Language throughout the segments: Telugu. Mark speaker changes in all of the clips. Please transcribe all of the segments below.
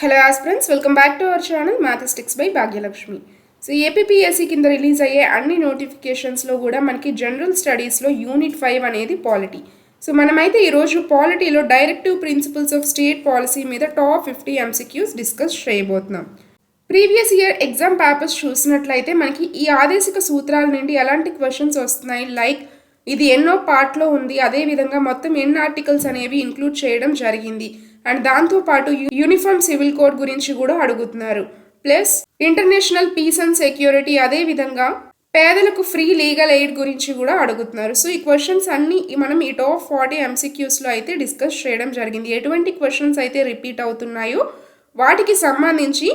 Speaker 1: Hello aspirants, welcome back to our channel mathematics by Bhagyalakshmi. So APPSC కింద రిలీజ్ అయ్యే అన్ని నోటిఫికేషన్స్లో కూడా మనకి జనరల్ స్టడీస్లో యూనిట్ 5 అనేది పాలిటీ. సో మనమైతే ఈరోజు పాలిటీలో directive principles of state policy మీద టాప్ 50 ఎంసీక్యూస్ డిస్కస్ చేయబోతున్నాం. ప్రీవియస్ ఇయర్ ఎగ్జామ్ పేపర్స్ చూసినట్లయితే మనకి ఈ ఆదేశిక సూత్రాల నుండి ఎలాంటి క్వశ్చన్స్ వస్తున్నాయి, లైక్ ఇది ఎన్నో పార్ట్లో ఉంది, అదేవిధంగా మొత్తం ఎన్ని ఆర్టికల్స్ అనేవి ఇంక్లూడ్ చేయడం జరిగింది, అండ్ దాంతోపాటు యూనిఫామ్ సివిల్ కోడ్ గురించి కూడా అడుగుతున్నారు. Plus international peace and security, అదేవిధంగా పేదలకు ఫ్రీ లీగల్ ఎయిడ్ గురించి కూడా అడుగుతున్నారు. సో ఈ క్వశ్చన్స్ అన్ని మనం ఈ టాప్ 40 ఎంసీక్యూస్లో అయితే డిస్కస్ చేయడం జరిగింది. ఎటువంటి క్వశ్చన్స్ అయితే రిపీట్ అవుతున్నాయో వాటికి సంబంధించి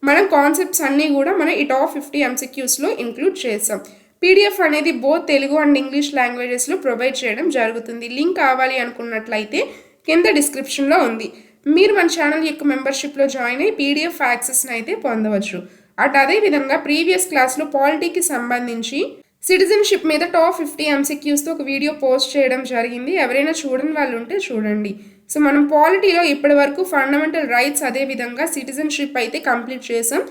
Speaker 1: మనం కాన్సెప్ట్స్ అన్నీ కూడా మనం ఈ టాప్ 50 ఎంసీక్యూస్లో ఇంక్లూడ్ చేస్తాం. పీడిఎఫ్ అనేది బోత్ తెలుగు అండ్ ఇంగ్లీష్ లాంగ్వేజెస్లో ప్రొవైడ్ చేయడం జరుగుతుంది. లింక్ కావాలి అనుకున్నట్లయితే కింద డిస్క్రిప్షన్లో ఉంది. మీరు మన ఛానల్ యొక్క మెంబర్షిప్లో జాయిన్ అయ్యి పీడిఎఫ్ యాక్సెస్ని అయితే పొందవచ్చు. అదేవిధంగా ప్రీవియస్ క్లాస్లో పాలిటీకి సంబంధించి సిటిజన్షిప్ మీద టాప్ 50 ఎంసీక్యూస్తో ఒక వీడియో పోస్ట్ చేయడం జరిగింది. ఎవరైనా చూడని వాళ్ళు ఉంటే చూడండి. సో మనం పాలిటీలో ఇప్పటి వరకు ఫండమెంటల్ రైట్స్, అదేవిధంగా సిటిజన్షిప్ అయితే కంప్లీట్ చేసాం.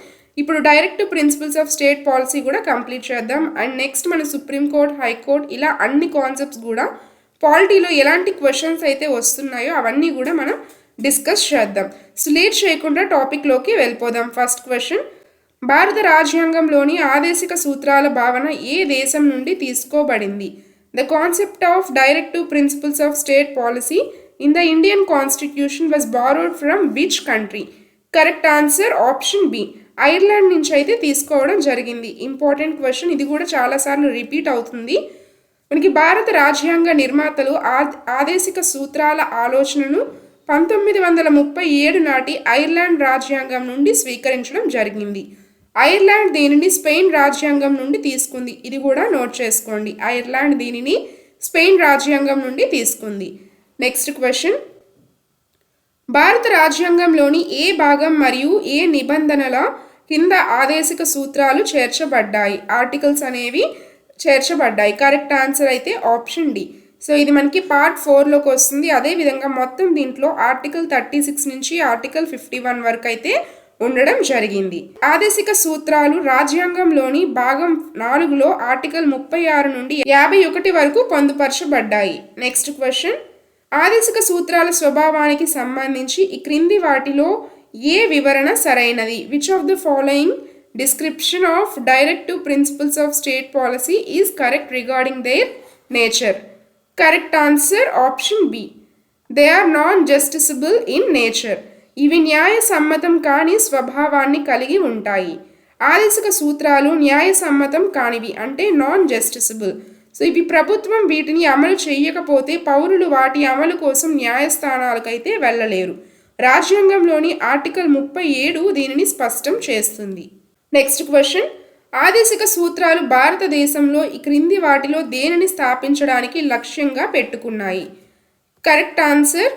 Speaker 1: ఇప్పుడు directive principles of state policy కూడా కంప్లీట్ చేద్దాం. అండ్ నెక్స్ట్ మన సుప్రీంకోర్టు, హైకోర్టు, ఇలా అన్ని కాన్సెప్ట్స్ కూడా పాలిటీలో ఎలాంటి క్వశ్చన్స్ అయితే వస్తున్నాయో అవన్నీ కూడా మనం డిస్కస్ చేద్దాం. సో లేట్ చేయకుండా టాపిక్లోకి వెళ్ళిపోదాం. ఫస్ట్ క్వశ్చన్, భారత రాజ్యాంగంలోని ఆదేశిక సూత్రాల భావన ఏ దేశం నుండి తీసుకోబడింది? The concept of directive principles of state policy in the Indian constitution was borrowed from which country? Correct answer option B, Ireland నుంచి అయితే తీసుకోవడం జరిగింది. ఇంపార్టెంట్ క్వశ్చన్, ఇది కూడా చాలాసార్లు రిపీట్ అవుతుంది. మనకి భారత రాజ్యాంగ నిర్మాతలు ఆదేశిక సూత్రాల ఆలోచనను 1937 నాటి ఐర్లాండ్ రాజ్యాంగం నుండి స్వీకరించడం జరిగింది. ఐర్లాండ్ దీనిని స్పెయిన్ రాజ్యాంగం నుండి తీసుకుంది. ఇది కూడా నోట్ చేసుకోండి, ఐర్లాండ్ దీనిని స్పెయిన్ రాజ్యాంగం నుండి తీసుకుంది. నెక్స్ట్ క్వశ్చన్, భారత రాజ్యాంగంలోని ఏ భాగం మరియు ఏ నిబంధనల కింద ఆదేశిక సూత్రాలు చేర్చబడ్డాయి? ఆర్టికల్స్ అనేవి చేర్చబడ్డాయి. కరెక్ట్ ఆన్సర్ అయితే ఆప్షన్ డి. సో ఇది మనకి పార్ట్ 4లోకి వస్తుంది. అదేవిధంగా మొత్తం దీంట్లో ఆర్టికల్ 36 నుంచి ఆర్టికల్ 51 వరకు అయితే ఉండడం జరిగింది. ఆదేశిక సూత్రాలు రాజ్యాంగంలోని భాగం 4లో ఆర్టికల్ 36 నుండి 51 వరకు పొందుపరచబడ్డాయి. నెక్స్ట్ క్వశ్చన్, ఆదేశిక సూత్రాల స్వభావానికి సంబంధించి ఈ క్రింది వాటిలో ఏ వివరణ సరైనది? Which of the following description of directive principles of state policy is correct regarding their nature? Correct answer option B, they are non-justiciable in nature. ఇవి న్యాయ సమ్మతం కాని స్వభావాన్ని కలిగి ఉంటాయి. ఆదేశిక సూత్రాలు న్యాయ సమ్మతం కానివి, అంటే నాన్ జస్టిసబుల్. సో ఇవి ప్రభుత్వం వీటిని అమలు చేయకపోతే పౌరులు వాటి అమలు కోసం న్యాయస్థానాలకైతే వెళ్ళలేరు. రాజ్యాంగంలోని ఆర్టికల్ 37 దీనిని స్పష్టం చేస్తుంది. నెక్స్ట్ క్వశ్చన్, ఆదేశిక సూత్రాలు భారతదేశంలో ఈ క్రింది వాటిలో దేనిని స్థాపించడానికి లక్ష్యంగా పెట్టుకున్నాయి? Correct answer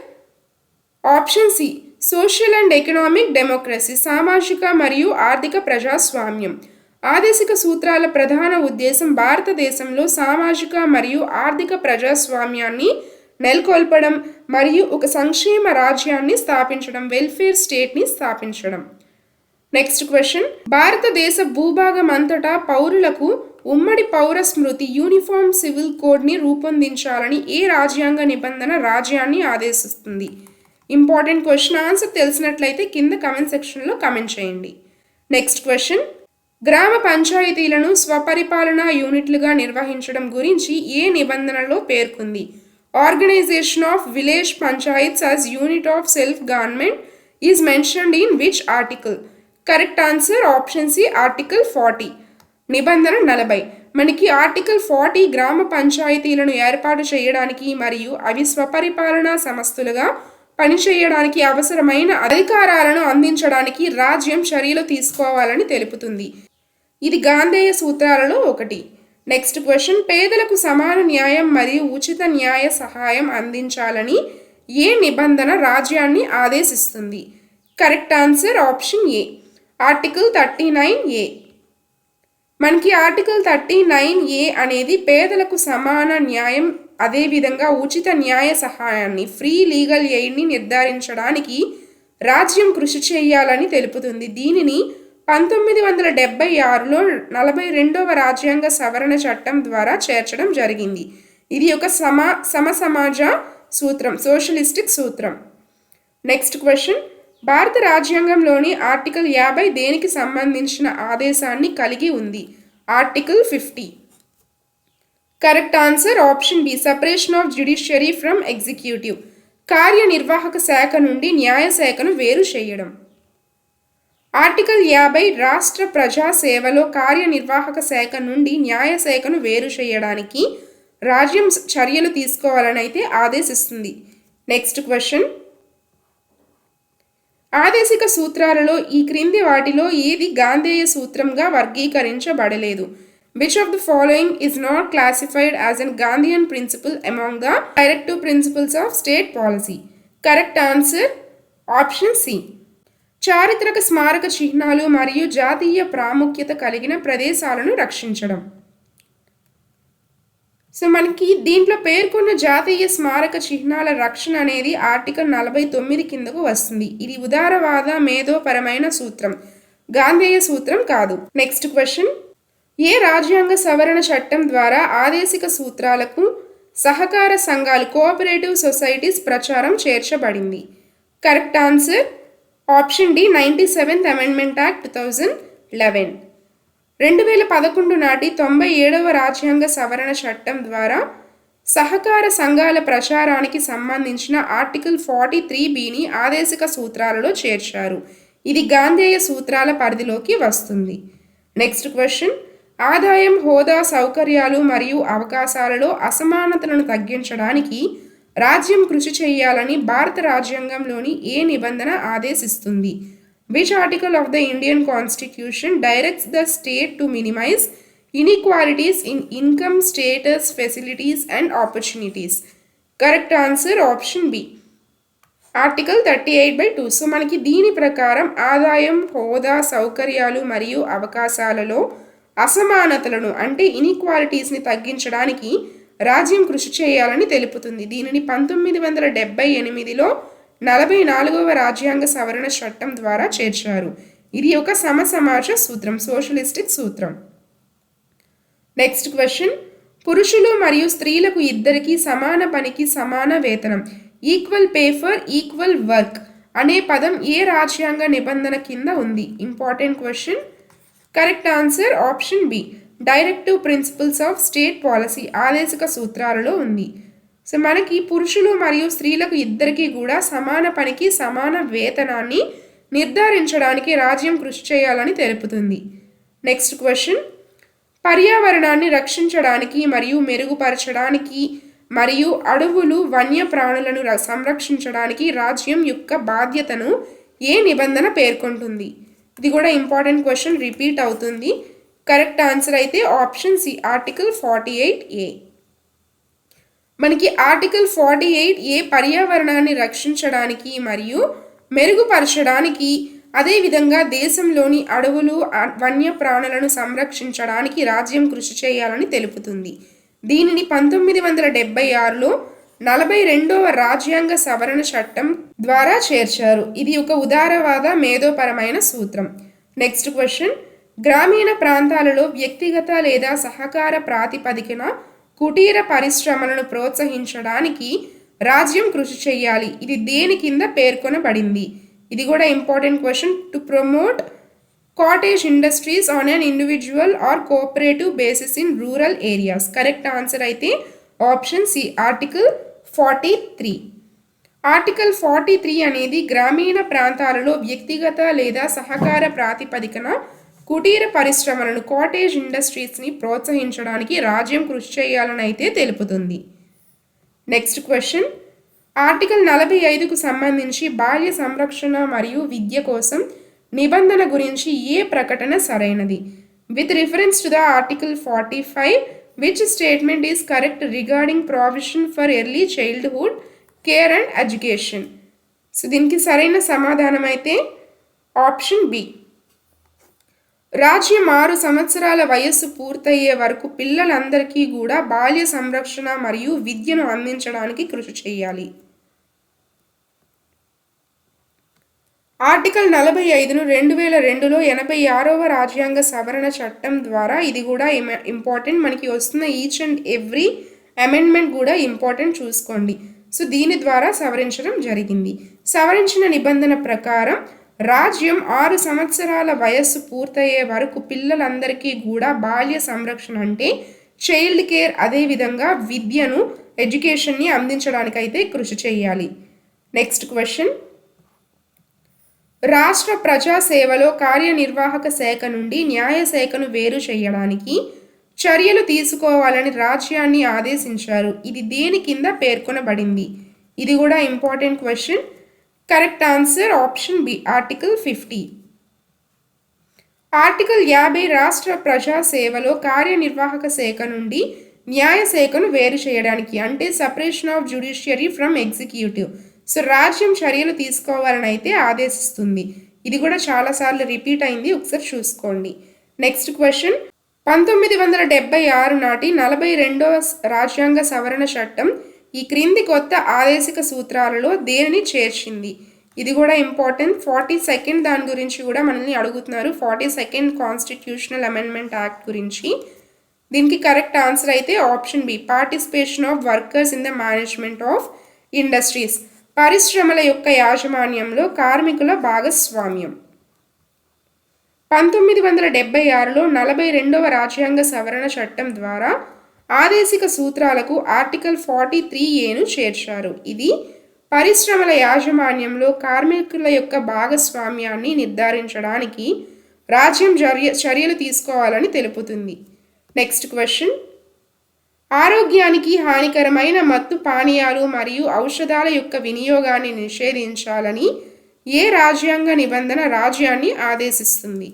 Speaker 1: option C, social and economic democracy, సామాజిక మరియు ఆర్థిక ప్రజాస్వామ్యం. ఆదేశిక సూత్రాల ప్రధాన ఉద్దేశం భారతదేశంలో సామాజిక మరియు ఆర్థిక ప్రజాస్వామ్యాన్ని నెలకొల్పడం మరియు ఒక సంక్షేమ రాజ్యాన్ని స్థాపించడం, వెల్ఫేర్ స్టేట్ని స్థాపించడం. నెక్స్ట్ క్వశ్చన్, భారతదేశ భూభాగం అంతటా పౌరులకు ఉమ్మడి పౌర స్మృతి యూనిఫామ్ సివిల్ కోడ్ని రూపొందించాలని ఏ రాజ్యాంగ నిబంధన రాజ్యాన్ని ఆదేశిస్తుంది? Important question. ఆన్సర్ తెలిసినట్లయితే కింద కమెంట్ సెక్షన్లో కమెంట్ చేయండి. నెక్స్ట్ క్వశ్చన్, గ్రామ పంచాయతీలను స్వపరిపాలనా యూనిట్లుగా నిర్వహించడం గురించి ఏ నిబంధనలో పేర్కొంది? Organisation of village panchayats as unit of self government is mentioned in which article? Correct answer option C, article 40. నిబంధన 40. మనకి ఆర్టికల్ 40 గ్రామ పంచాయతీలను ఏర్పాటు చేయడానికి మరియు అవి స్వపరిపాలనా సంస్థలుగా పనిచేయడానికి అవసరమైన అధికారాలను అందించడానికి రాజ్యం చర్యలు తీసుకోవాలని తెలుపుతుంది. ఇది గాంధేయ సూత్రాలలో ఒకటి. నెక్స్ట్ క్వశ్చన్, పేదలకు సమాన న్యాయం మరియు ఉచిత న్యాయ సహాయం అందించాలని ఏ నిబంధన రాజ్యాన్ని ఆదేశిస్తుంది? Correct answer option A, article 39A. మనకి ఆర్టికల్ 39A అనేది పేదలకు సమాన న్యాయం, అదేవిధంగా ఉచిత న్యాయ సహాయాన్ని, ఫ్రీ లీగల్ ఎయిడ్ని నిర్ధారించడానికి రాజ్యం కృషి చేయాలని తెలుపుతుంది. దీనిని 1976లో 42వ రాజ్యాంగ సవరణ చట్టం ద్వారా చేర్చడం జరిగింది. ఇది ఒక సమసమాజ సూత్రం, సోషలిస్టిక్ సూత్రం. నెక్స్ట్ క్వశ్చన్, భారత రాజ్యాంగంలోని ఆర్టికల్ 50 దేనికి సంబంధించిన ఆదేశాన్ని కలిగి ఉంది? Article 50. Correct answer option B, separation of judiciary from executive. కార్యనిర్వాహక శాఖ నుండి న్యాయశాఖను వేరు చేయడం. ఆర్టికల్ 50 రాష్ట్ర ప్రజా సేవలో కార్యనిర్వాహక శాఖ నుండి న్యాయశాఖను వేరు చేయడానికి రాజ్యం చర్యలు తీసుకోవాలని అయితే ఆదేశిస్తుంది. నెక్స్ట్ క్వశ్చన్, ఆదేశిక సూత్రాలలో ఈ క్రింది వాటిలో ఏది గాంధేయ సూత్రంగా వర్గీకరించబడలేదు? Which of the following is not classified as an Gandhian principle among the directive principles of state policy? Correct answer option C. చారిత్రక స్మారక చిహ్నాలు మరియు జాతీయ ప్రాముఖ్యత కలిగిన ప్రదేశాలను రక్షించడం. సో మనకి దీంట్లో పేర్కొన్న జాతీయ స్మారక చిహ్నాల రక్షణ అనేది ఆర్టికల్ 49 కిందకు వస్తుంది. ఇది ఉదారవాద మేధోపరమైన సూత్రం, గాంధేయ సూత్రం కాదు. నెక్స్ట్ క్వశ్చన్, ఏ రాజ్యాంగ సవరణ చట్టం ద్వారా ఆదేశిక సూత్రాలకు సహకార సంఘాలు కోఆపరేటివ్ సొసైటీస్ ప్రచారం చేర్చబడింది? Correct answer option D, 97th amendment act 2011. 2011 నాటి 97వ రాజ్యాంగ సవరణ చట్టం ద్వారా సహకార సంఘాల ప్రచారానికి సంబంధించిన ఆర్టికల్ 43బిని ఆదేశిక సూత్రాలలో చేర్చారు. ఇది గాంధేయ సూత్రాల పరిధిలోకి వస్తుంది. నెక్స్ట్ క్వశ్చన్, ఆదాయం, హోదా, సౌకర్యాలు మరియు అవకాశాలలో అసమానతలను తగ్గించడానికి రాజ్యం కృషి చేయాలని భారత రాజ్యాంగంలోని ఏ నిబంధన ఆదేశిస్తుంది? Which article of the Indian Constitution directs the state to minimize inequalities in income, status, facilities and opportunities? Correct answer option B, article 38/2. So మనకి దీని ప్రకారం ఆదాయం, హోదా, సౌకర్యాలు మరియు అవకాశాలలో అసమానతలను అంటే ఇన్ఈక్వాలిటీస్ని తగ్గించడానికి రాజ్యం కృషి చేయాలని తెలుపుతుంది. దీనిని 1978లో 44వ రాజ్యాంగ సవరణ చట్టం ద్వారా చేర్చారు. ఇది ఒక సమసమాజ సూత్రం, సోషలిస్టిక్ సూత్రం. నెక్స్ట్ క్వశ్చన్, పురుషులు మరియు స్త్రీలకు ఇద్దరికి సమాన పనికి సమాన వేతనం, equal pay for equal work అనే పదం ఏ రాజ్యాంగ నిబంధన కింద ఉంది? Important question. Correct answer option B, directive principles of state policy, ఆదేశిక సూత్రాలలో ఉంది. సో మనకి పురుషులు మరియు స్త్రీలకు ఇద్దరికీ కూడా సమాన పనికి సమాన వేతనాన్ని నిర్ధారించడానికి రాజ్యం కృషి చేయాలని తెలుపుతుంది. నెక్స్ట్ క్వశ్చన్, పర్యావరణాన్ని రక్షించడానికి మరియు మెరుగుపరచడానికి మరియు అడవులు, వన్యప్రాణులను సంరక్షించడానికి రాజ్యం యొక్క బాధ్యతను ఏ నిబంధన పేర్కొంటుంది? ఇది కూడా ఇంపార్టెంట్ క్వశ్చన్, రిపీట్ అవుతుంది. కరెక్ట్ ఆన్సర్ అయితే ఆప్షన్ సి, ఆర్టికల్ 48A. మనకి ఆర్టికల్ 48A పర్యావరణాన్ని రక్షించడానికి మరియు మెరుగుపరచడానికి, అదేవిధంగా దేశంలోని అడవులు, వన్యప్రాణులను సంరక్షించడానికి రాజ్యం కృషి చేయాలని తెలుపుతుంది. దీనిని 1976లో 42వ రాజ్యాంగ సవరణ చట్టం ద్వారా చేర్చారు. ఇది ఒక ఉదారవాద మేధోపరమైన సూత్రం. నెక్స్ట్ క్వశ్చన్, గ్రామీణ ప్రాంతాలలో వ్యక్తిగత లేదా సహకార ప్రాతిపదికన కుటీర పరిశ్రమలను ప్రోత్సహించడానికి రాజ్యం కృషి చేయాలి. ఇది దేని కింద పేర్కొనబడింది? ఇది కూడా important question. To promote cottage industries on an individual or cooperative basis in rural areas. Correct answer అయితే ఆప్షన్ సి, ఆర్టికల్ 43. ఆర్టికల్ 43 అనేది గ్రామీణ ప్రాంతాలలో వ్యక్తిగత లేదా సహకార ప్రాతిపదికన కుటీర పరిశ్రమలను, కాటేజ్ ఇండస్ట్రీస్ని ప్రోత్సహించడానికి రాజ్యం కృషి చేయాలని అయితే తెలుపుతుంది. నెక్స్ట్ క్వశ్చన్, ఆర్టికల్ 45కు సంబంధించి బాల్య సంరక్షణ మరియు విద్య కోసం నిబంధన గురించి ఏ ప్రకటన సరైనది? With reference to the article 45, which statement is correct regarding provision for early childhood care and education? So దీనికి సరైన సమాధానం అయితే ఆప్షన్ బి. రాజ్యం 6 సంవత్సరాల వయస్సు పూర్తయ్యే వరకు పిల్లలందరికీ కూడా బాల్య సంరక్షణ మరియు విద్యను అందించడానికి కృషి చేయాలి. ఆర్టికల్ 45ను 2002లో 86వ రాజ్యాంగ సవరణ చట్టం ద్వారా ఇది కూడా ఇంపార్టెంట్, మనకి వస్తున్న ఈచ్ అండ్ ఎవ్రీ అమెండ్మెంట్ కూడా ఇంపార్టెంట్ చూసుకోండి. సో దీని ద్వారా సవరించడం జరిగింది. సవరించిన నిబంధన ప్రకారం రాజ్యం 6 సంవత్సరాల వయస్సు పూర్తయ్యే వరకు పిల్లలందరికీ కూడా బాల్య సంరక్షణ అంటే చైల్డ్ కేర్, అదేవిధంగా విద్యను, ఎడ్యుకేషన్ని అందించడానికైతే కృషి చేయాలి. నెక్స్ట్ క్వశ్చన్, రాష్ట్ర ప్రజా సేవలో కార్యనిర్వాహక శాఖ నుండి న్యాయశాఖను వేరు చేయడానికి చర్యలు తీసుకోవాలని రాజ్యాన్ని ఆదేశించారు. ఇది దేని కింద పేర్కొనబడింది? ఇది కూడా important question. Correct answer option B, article 50. Article 50 రాష్ట్ర ప్రజా సేవలో కార్యనిర్వాహక శాఖ నుండి న్యాయశాఖను వేరు చేయడానికి, అంటే separation of judiciary from executive. So రాజ్యం చర్యలు తీసుకోవాలని అయితే ఆదేశిస్తుంది. ఇది కూడా చాలాసార్లు రిపీట్ అయింది, ఒకసారి చూసుకోండి. నెక్స్ట్ క్వశ్చన్, 1976 నాటి 42వ రాజ్యాంగ సవరణ చట్టం ఈ క్రింది కొత్త ఆదేశిక సూత్రాలలో దేనిని చేర్చింది? ఇది కూడా ఇంపార్టెంట్. 42nd దాని గురించి కూడా మనల్ని అడుగుతున్నారు, 42nd కాన్స్టిట్యూషనల్ అమెండ్మెంట్ యాక్ట్ గురించి. దీనికి కరెక్ట్ ఆన్సర్ అయితే option B, participation of workers in the management of industries. పరిశ్రమల యొక్క యాజమాన్యంలో కార్మికుల భాగస్వామ్యం. 1976లో 42వ రాజ్యాంగ సవరణ చట్టం ద్వారా ఆదేశిక సూత్రాలకు ఆర్టికల్ 43A చేర్చారు. ఇది పరిశ్రమల యాజమాన్యంలో కార్మికుల యొక్క భాగస్వామ్యాన్ని నిర్ధారించడానికి రాజ్యం చర్యలు తీసుకోవాలని తెలుపుతుంది. నెక్స్ట్ క్వశ్చన్, ఆరోగ్యానికి హానికరమైన మత్తు పానీయాలు మరియు ఔషధాల యొక్క వినియోగాన్ని నిషేధించాలని ఏ రాజ్యాంగ నిబంధన రాజ్యాన్ని ఆదేశిస్తుంది?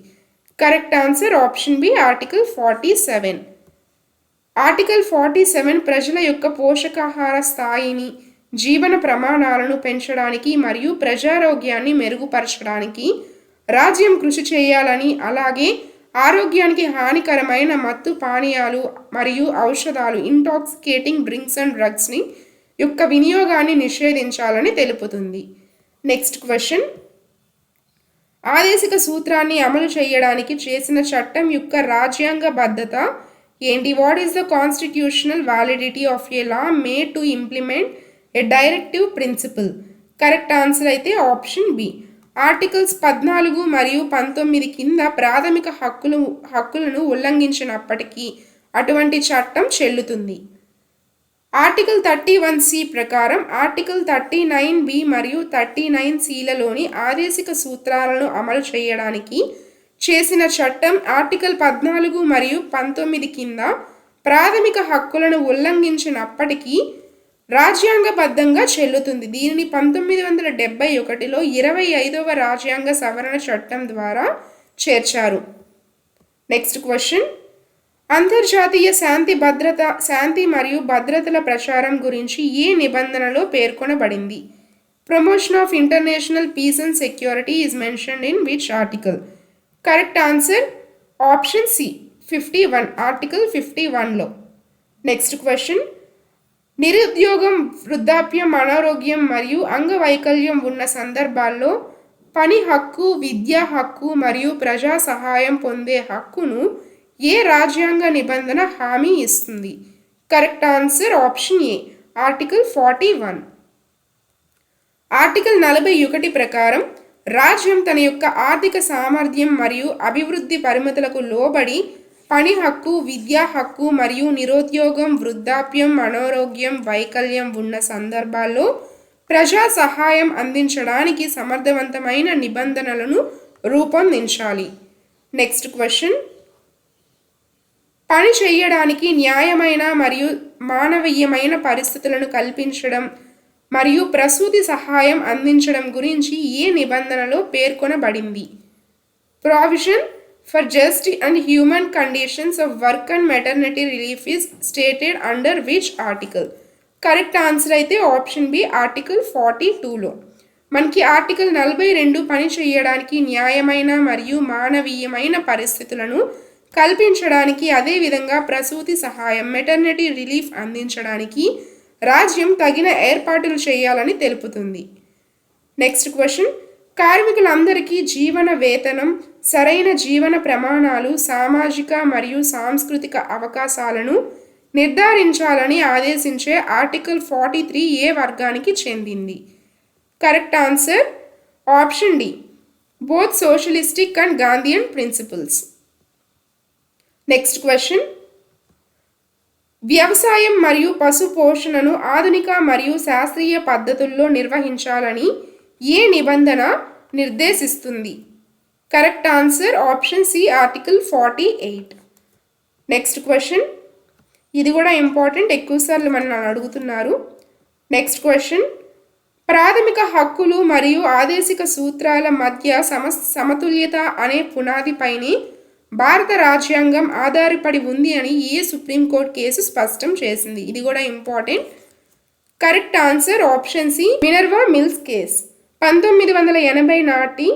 Speaker 1: Correct answer option B, article 47. Article 47 ప్రజల యొక్క పోషకాహార స్థాయిని, జీవన ప్రమాణాలను పెంచడానికి మరియు ప్రజారోగ్యాన్ని మెరుగుపరచడానికి రాజ్యం కృషి చేయాలని, అలాగే ఆరోగ్యానికి హానికరమైన మత్తు పానీయాలు మరియు ఔషధాలు, ఇంటాక్సికేటింగ్ డ్రింక్స్ అండ్ డ్రగ్స్ని యొక్క వినియోగాన్ని నిషేధించాలని తెలుపుతుంది. నెక్స్ట్ క్వశ్చన్, ఆదేశిక సూత్రాన్ని అమలు చేయడానికి చేసిన చట్టం యొక్క రాజ్యాంగబద్ధత ఏంటి? What is the constitutional validity of a law made to implement a directive principle? Correct answer అయితే ఆప్షన్ బి, ఆర్టికల్స్ 14 మరియు 19 కింద ప్రాథమిక హక్కులను ఉల్లంఘించినప్పటికీ అటువంటి చట్టం చెల్లుతుంది. ఆర్టికల్ 31C ప్రకారం ఆర్టికల్ 39B మరియు 39Cలలోని ఆదేశిక సూత్రాలను అమలు చేయడానికి చేసిన చట్టం ఆర్టికల్ 14 మరియు 19 కింద ప్రాథమిక హక్కులను ఉల్లంఘించినప్పటికీ రాజ్యాంగబద్ధంగా చెల్లుతుంది. దీనిని 1971లో 25వ రాజ్యాంగ సవరణ చట్టం ద్వారా చేర్చారు. నెక్స్ట్ క్వశ్చన్, అంతర్జాతీయ శాంతి మరియు భద్రతల ప్రచారం గురించి ఏ నిబంధనలో పేర్కొనబడింది? Promotion of international peace and security is mentioned in which article? Correct answer option C, 51, article 51లో. నెక్స్ట్ క్వశ్చన్, నిరుద్యోగం, వృద్ధాప్యం, అనారోగ్యం మరియు అంగవైకల్యం ఉన్న సందర్భాల్లో పని హక్కు, విద్యా హక్కు మరియు ప్రజా సహాయం పొందే హక్కును ఏ రాజ్యాంగ నిబంధన హామీ ఇస్తుంది? Correct answer option A, article 41. Article 41 ప్రకారం రాజ్యం తన యొక్క ఆర్థిక సామర్థ్యం మరియు అభివృద్ధి పరిమితులకు లోబడి పని హక్కు, విద్యా హక్కు మరియు నిరుద్యోగం, వృద్ధాప్యం, అనారోగ్యం, వైకల్యం ఉన్న సందర్భాల్లో ప్రజా సహాయం అందించడానికి సమర్థవంతమైన నిబంధనలను రూపొందించాలి. నెక్స్ట్ క్వశ్చన్, పని చేయడానికి న్యాయమైన మరియు మానవీయమైన పరిస్థితులను కల్పించడం మరియు ప్రసూతి సహాయం అందించడం గురించి ఏ నిబంధనలో పేర్కొనబడింది? Provision for just and human conditions of work and maternity relief is stated under which article? Correct answer అయితే ఆప్షన్ బి, ఆర్టికల్ 42లో. మనకి ఆర్టికల్ 42 పని చేయడానికి న్యాయమైన మరియు మానవీయమైన పరిస్థితులను కల్పించడానికి, అదేవిధంగా ప్రసూతి సహాయం, మెటర్నిటీ రిలీఫ్ అందించడానికి రాజ్యం తగిన ఏర్పాట్లు చేయాలని తెలుపుతుంది. నెక్స్ట్ క్వశ్చన్, కార్మికులందరికీ జీవన వేతనం, సరైన జీవన ప్రమాణాలు, సామాజిక మరియు సాంస్కృతిక అవకాశాలను నిర్ధారించాలని ఆదేశించే ఆర్టికల్ 43 ఏ వర్గానికి చెందింది? Correct answer option D, both socialistic and Gandhian principles. Next question, వ్యవసాయం మరియు పశు పోషణను ఆధునిక మరియు శాస్త్రీయ పద్ధతుల్లో నిర్వహించాలని ఏ నిబంధన నిర్దేశిస్తుంది? Correct answer option C, article 48. Next question, ఇది కూడా ఇంపార్టెంట్, ఎక్కువసార్లు మనం అడుగుతున్నారు. నెక్స్ట్ క్వశ్చన్, ప్రాథమిక హక్కులు మరియు ఆదేశిక సూత్రాల మధ్య సమతుల్యత అనే పునాదిపైనే భారత రాజ్యాంగం ఆధారపడి ఉంది అని ఏ సుప్రీంకోర్టు కేసు స్పష్టం చేసింది? ఇది కూడా important. Correct answer option C, Minerva Mills case. 1980 నాటి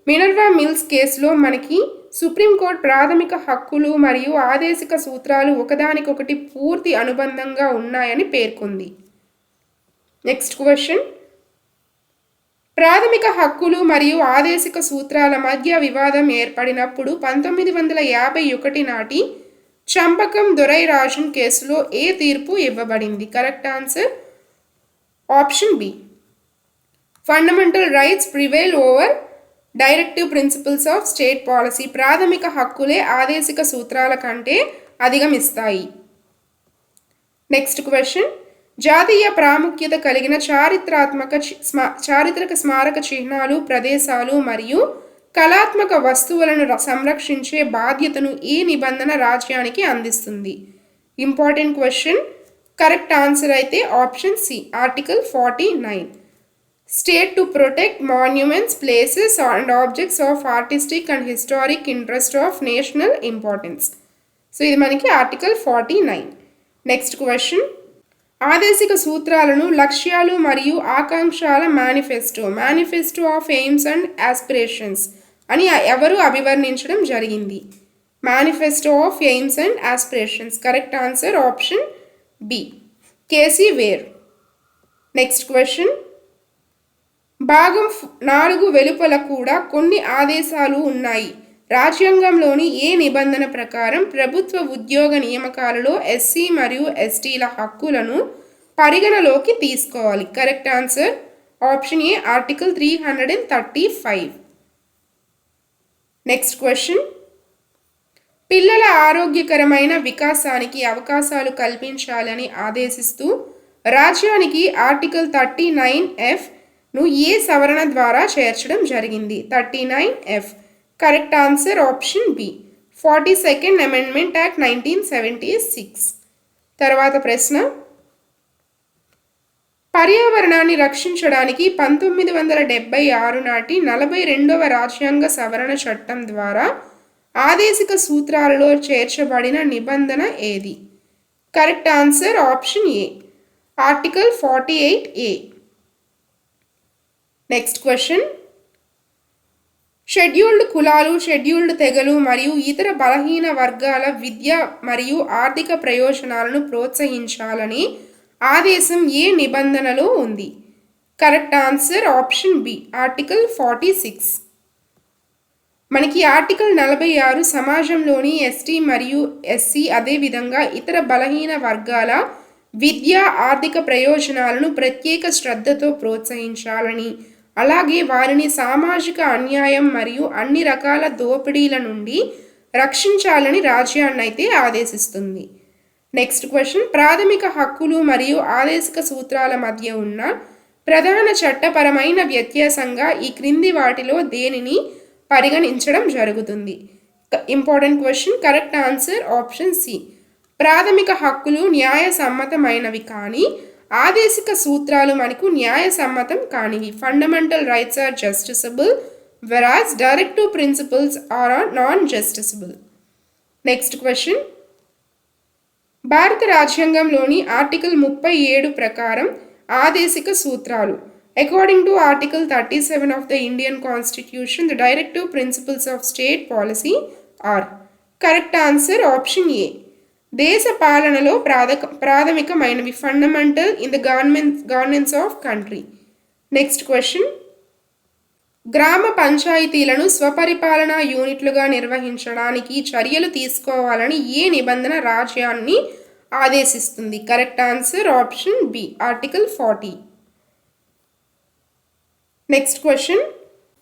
Speaker 1: మినర్వా మిల్స్ కేసులో మనకి సుప్రీంకోర్టు ప్రాథమిక హక్కులు మరియు ఆదేశిక సూత్రాలు ఒకదానికొకటి పూర్తి అనుబంధంగా ఉన్నాయని పేర్కొంది. నెక్స్ట్ క్వశ్చన్, ప్రాథమిక హక్కులు మరియు ఆదేశిక సూత్రాల మధ్య వివాదం ఏర్పడినప్పుడు 1951 నాటి చంపకం దొరైరాజన్ కేసులో ఏ తీర్పు ఇవ్వబడింది? Correct answer option B, fundamental rights prevail over directive principles of state policy. ప్రాథమిక హక్కులే ఆదేశిక సూత్రాల కంటే అధిగమిస్తాయి. నెక్స్ట్ క్వశ్చన్, జాతీయ ప్రాముఖ్యత కలిగిన చారిత్రక స్మారక చిహ్నాలు, ప్రదేశాలు మరియు కళాత్మక వస్తువులను సంరక్షించే బాధ్యతను ఏ నిబంధన రాజ్యానికి అందిస్తుంది? Important question. కరెక్ట్ ఆన్సర్ అయితే option C, article 49. State to protect monuments, places and objects of artistic and historic interest of national importance. So ఇది మనకి ఆర్టికల్ 49. నెక్స్ట్ క్వశ్చన్, ఆదేశిక సూత్రాలను లక్ష్యాలు మరియు ఆకాంక్షల manifesto of aims and aspirations అని ఎవరు అభివర్ణించడం జరిగింది? Manifesto of aims and aspirations. Correct answer option B, KC Wheare. Next question, భాగం 4 వెలుపల కూడా కొన్ని ఆదేశాలు ఉన్నాయి. రాజ్యాంగంలోని ఏ నిబంధన ప్రకారం ప్రభుత్వ ఉద్యోగ నియామకాలలో ఎస్సీ మరియు ఎస్టీల హక్కులను పరిగణలోకి తీసుకోవాలి? Correct answer option A, article 335. Next question, పిల్లల ఆరోగ్యకరమైన వికాసానికి అవకాశాలు కల్పించాలని ఆదేశిస్తూ రాజ్యానికి ఆర్టికల్ 39F ఏ సవరణ ద్వారా చేర్చడం జరిగింది? 39F. Correct answer option B, 42nd amendment act 1976. తర్వాత ప్రశ్న, పర్యావరణాన్ని రక్షించడానికి 1976 నాటి 42వ రాజ్యాంగ సవరణ చట్టం ద్వారా ఆదేశిక సూత్రాలలో చేర్చబడిన నిబంధన ఏది? Correct answer option A, article 48A. Next question, scheduled కులాలు, షెడ్యూల్డ్ తెగలు మరియు ఇతర బలహీన వర్గాల విద్య మరియు ఆర్థిక ప్రయోజనాలను ప్రోత్సహించాలని ఆదేశం ఏ నిబంధనలో ఉంది? Correct answer option B, article 46. మనకి ఆర్టికల్ 46 సమాజంలోని ఎస్టీ మరియు ఎస్సీ అదేవిధంగా ఇతర బలహీన వర్గాల విద్య, ఆర్థిక ప్రయోజనాలను ప్రత్యేక శ్రద్ధతో ప్రోత్సహించాలని, అలాగే వారిని సామాజిక అన్యాయం మరియు అన్ని రకాల దోపిడీల నుండి రక్షించాలని రాజ్యాన్ని అయితే ఆదేశిస్తుంది. నెక్స్ట్ క్వశ్చన్, ప్రాథమిక హక్కులు మరియు ఆదేశిక సూత్రాల మధ్య ఉన్న ప్రధాన చట్టపరమైన వ్యత్యాసంగా ఈ క్రింది వాటిలో దేనిని పరిగణించడం జరుగుతుంది? Important question. Correct answer option C, ప్రాథమిక హక్కులు న్యాయసమ్మతమైనవి కానీ ఆదేశిక సూత్రాలు మనకు న్యాయసమ్మతం కానివి. Fundamental rights are justiciable whereas directive principles are non justiciable. Next question, భారత రాజ్యాంగంలోని ఆర్టికల్ 37 ప్రకారం ఆదేశిక సూత్రాలు according to article 37 of the Indian constitution the directive principles of state policy are. Correct answer option A, దేశ పాలనలో ప్రాథమికమైనవి, fundamental in the governance of country. Next question, గ్రామ పంచాయతీలను స్వపరిపాలనా యూనిట్లుగా నిర్వహించడానికి చర్యలు తీసుకోవాలని ఏ నిబంధన రాజ్యాన్ని ఆదేశిస్తుంది? Correct answer option B, article 40. Next question,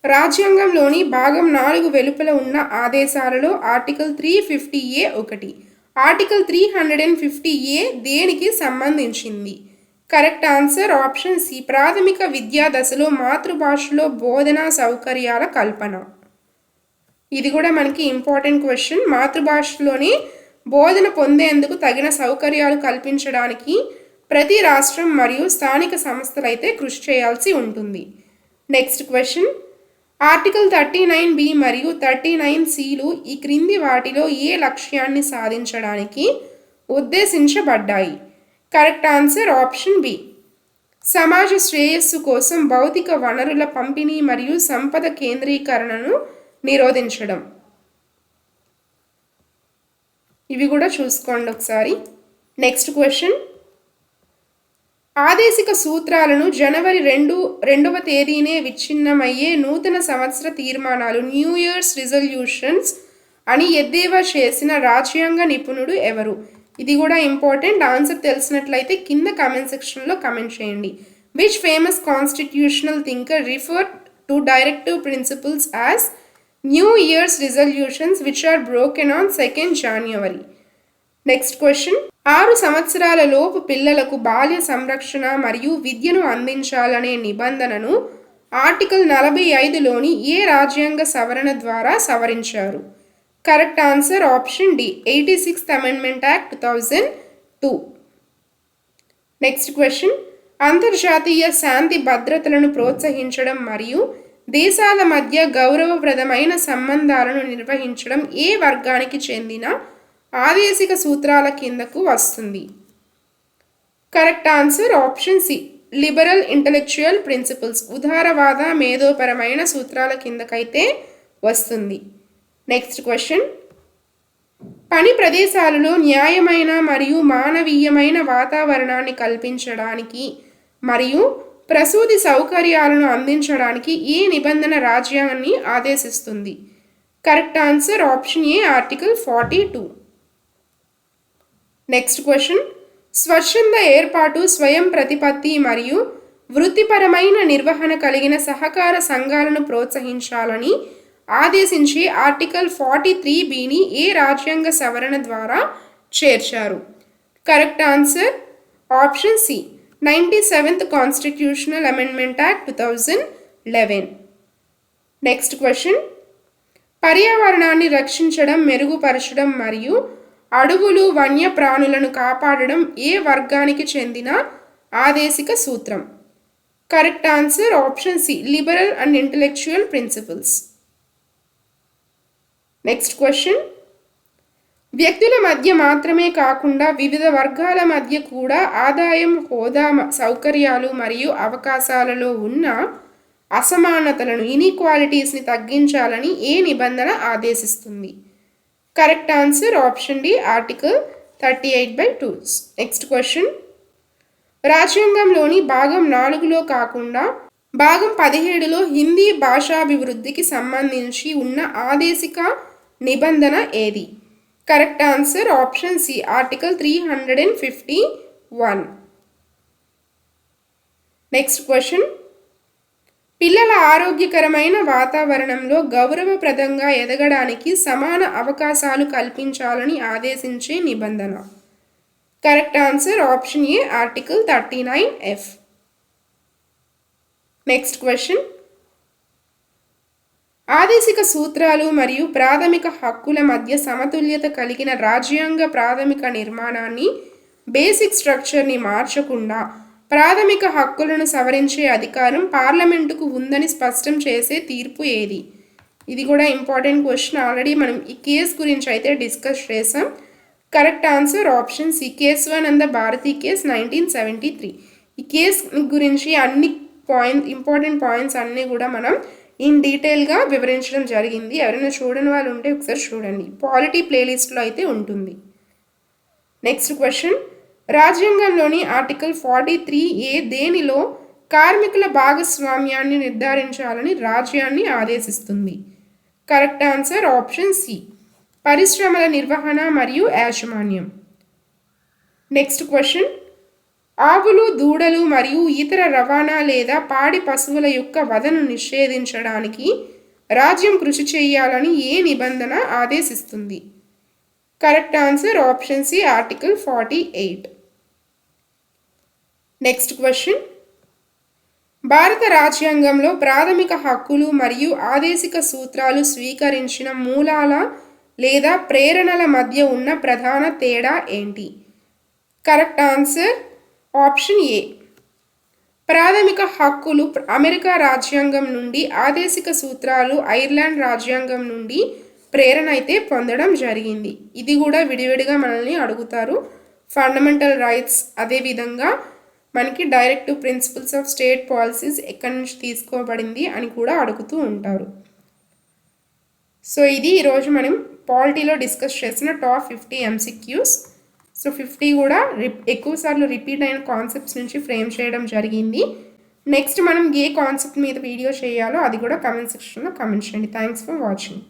Speaker 1: రాజ్యాంగంలోని భాగం 4 వెలుపల ఉన్న ఆదేశాలలో ఆర్టికల్ 350A ఒకటి. ఆర్టికల్ 350A దేనికి సంబంధించింది? కరెక్ట్ ఆన్సర్ ఆప్షన్ సి, ప్రాథమిక విద్యా దశలో మాతృభాషలో బోధనా సౌకర్యాల కల్పన. ఇది కూడా మనకి ఇంపార్టెంట్ క్వశ్చన్. మాతృభాషలోనే బోధన పొందేందుకు తగిన సౌకర్యాలు కల్పించడానికి ప్రతి రాష్ట్రం మరియు స్థానిక సంస్థలు అయితే కృషి చేయాల్సి ఉంటుంది. నెక్స్ట్ క్వశ్చన్, ఆర్టికల్ 39B మరియు 39Cలు ఈ క్రింది వాటిలో ఏ లక్ష్యాన్ని సాధించడానికి ఉద్దేశించబడ్డాయి? కరెక్ట్ ఆన్సర్ ఆప్షన్ బి, సమాజ శ్రేయస్సు కోసం భౌతిక వనరుల పంపిణీ మరియు సంపద కేంద్రీకరణను నిరోధించడం. ఇవి కూడా చూసుకోండి ఒకసారి. నెక్స్ట్ క్వశ్చన్, ఆదేశిక సూత్రాలను జనవరి 2వ తేదీనే విచ్ఛిన్నమయ్యే నూతన సంవత్సర తీర్మానాలు, న్యూ ఇయర్స్ రిజల్యూషన్స్ అని ఎద్దేవా చేసిన రాజ్యాంగ నిపుణుడు ఎవరు? ఇది కూడా ఇంపార్టెంట్. ఆన్సర్ తెలిసినట్లయితే కింద కామెంట్ సెక్షన్లో కామెంట్ చేయండి. Which famous constitutional thinker refer to directive principles as new year's resolutions which are broken on 2nd January? Next question, 6 సంవత్సరాల లోపు పిల్లలకు బాల్య సంరక్షణ మరియు విద్యను అందించాలనే నిబంధనను ఆర్టికల్ 45లోని ఏ రాజ్యాంగ సవరణ ద్వారా సవరించారు? Correct answer option D, 86th Amendment Act 2002. Next question, అంతర్జాతీయ శాంతి భద్రతలను ప్రోత్సహించడం మరియు దేశాల మధ్య గౌరవప్రదమైన సంబంధాలను నిర్వహించడం ఏ వర్గానికి చెందిన ఆదేశిక సూత్రాల కిందకు వస్తుంది? Correct answer option C, liberal intellectual principles, ఉదారవాద మేధోపరమైన సూత్రాల కిందకైతే వస్తుంది. నెక్స్ట్ క్వశ్చన్, పని ప్రదేశాలలో న్యాయమైన మరియు మానవీయమైన వాతావరణాన్ని కల్పించడానికి మరియు ప్రసూతి సౌకర్యాలను అందించడానికి ఏ నిబంధన రాజ్యాంగాన్ని ఆదేశిస్తుంది? Correct answer option A, article 42. Next question, స్వచ్ఛంద ఏర్పాటు, స్వయం ప్రతిపత్తి మరియు వృత్తిపరమైన నిర్వహణ కలిగిన సహకార సంఘాలను ప్రోత్సహించాలని ఆదేశించి ఆర్టికల్ 43Bని ఏ రాజ్యాంగ సవరణ ద్వారా చేర్చారు? Correct answer option C, 97th Constitutional Amendment Act 2011. Next question, పర్యావరణాన్ని రక్షించడం, మెరుగుపరచడం మరియు అడవులు వన్యప్రాణులను కాపాడడం ఏ వర్గానికి చెందిన ఆదేశిక సూత్రం? Correct answer option C, liberal and intellectual principles. Next question, వ్యక్తుల మధ్య మాత్రమే కాకుండా వివిధ వర్గాల మధ్య కూడా ఆదాయం, హోదా, సౌకర్యాలు మరియు అవకాశాలలో ఉన్న అసమానతలను, ఇన్ఈక్వాలిటీస్ని తగ్గించాలని ఏ నిబంధన ఆదేశిస్తుంది? Correct answer option D, article 38/2. Next question, రాజ్యాంగంలోని భాగం 4లో కాకుండా భాగం 17లో హిందీ భాషాభివృద్ధికి సంబంధించి ఉన్న ఆదేశిక నిబంధన ఏది? Correct answer option C, article 351. Next question, పిల్లల ఆరోగ్యకరమైన వాతావరణంలో గౌరవప్రదంగా ఎదగడానికి సమాన అవకాశాలు కల్పించాలని ఆదేశించే నిబంధన? Correct answer option A, article 39F. Next question, ఆదేశిక సూత్రాలు మరియు ప్రాథమిక హక్కుల మధ్య సమతుల్యత కలిగిన రాజ్యాంగ ప్రాథమిక నిర్మాణాన్ని, బేసిక్ స్ట్రక్చర్ని మార్చకుండా ప్రాథమిక హక్కులను సవరించే అధికారం పార్లమెంటుకు ఉందని స్పష్టం చేసే తీర్పు ఏది? ఇది కూడా ఇంపార్టెంట్ క్వశ్చన్. ఆల్రెడీ మనం ఈ కేసు గురించి అయితే డిస్కస్ చేసాం. Correct answer option C, Kesavananda Bharati case 1973. ఈ కేసు గురించి అన్ని ఇంపార్టెంట్ పాయింట్స్ అన్నీ కూడా మనం ఇన్ డీటెయిల్గా వివరించడం జరిగింది. ఎవరైనా చూడని వాళ్ళు ఉంటే ఒకసారి చూడండి, పాలిటీ ప్లేలిస్ట్లో అయితే ఉంటుంది. నెక్స్ట్ క్వశ్చన్, రాజ్యాంగంలోని ఆర్టికల్ 43A దేనిలో కార్మికుల భాగస్వామ్యాన్ని నిర్ధారించాలని రాజ్యాన్ని ఆదేశిస్తుంది? కరెక్ట్ ఆన్సర్ ఆప్షన్ సి, పరిశ్రమల నిర్వహణ మరియు యాజమాన్యం. నెక్స్ట్ క్వశ్చన్, ఆవులు, దూడలు మరియు ఇతర రవాణా లేదా పాడి పశువుల యొక్క వధను నిషేధించడానికి రాజ్యం కృషి చేయాలని ఏ నిబంధన ఆదేశిస్తుంది? Correct answer option C, article 48. Next question, భారత రాజ్యాంగంలో ప్రాథమిక హక్కులు మరియు ఆదేశిక సూత్రాలు స్వీకరించిన మూలాల లేదా ప్రేరణల మధ్య ఉన్న ప్రధాన తేడా ఏంటి? కరెక్ట్ ఆన్సర్ ఆప్షన్ ఏ, ప్రాథమిక హక్కులు అమెరికా రాజ్యాంగం నుండి, ఆదేశిక సూత్రాలు ఐర్లాండ్ రాజ్యాంగం నుండి ప్రేరణ అయితే పొందడం జరిగింది. ఇది కూడా విడివిడిగా మనల్ని అడుగుతారు. ఫండమెంటల్ రైట్స్, అదేవిధంగా మనకి directive principles of state policies ఎక్కడి నుంచి తీసుకోబడింది అని కూడా అడుగుతూ ఉంటారు. సో ఇది ఈరోజు మనం పాలిటీలో డిస్కస్ చేసిన టాప్ 50 MCQs. సో 50 కూడా ఎక్కువసార్లు రిపీట్ అయిన కాన్సెప్ట్స్ నుంచి ఫ్రేమ్ చేయడం జరిగింది. నెక్స్ట్ మనం ఏ కాన్సెప్ట్ మీద వీడియో చేయాలో అది కూడా కమెంట్ సెక్షన్లో కమెంట్ చేయండి. Thanks for watching.